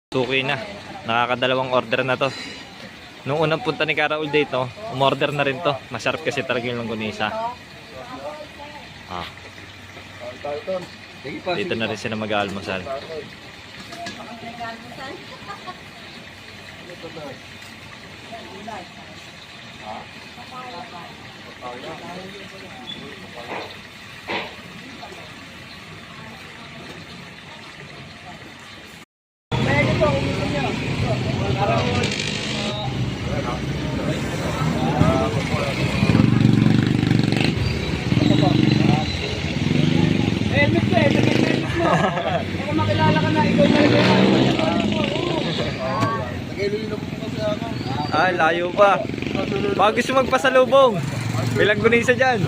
Suki na. Nakakadalawang order na to. Nung unang punta ni Karaul dito, umorder na rin to. Masarap kasi talaga yung longganisa. Dito na rin sila mag-aalmusal. Kung makilala ka na, ikaw na rin. Ay, layo pa. Baka gusto magpasalubong. May longganisa dyan.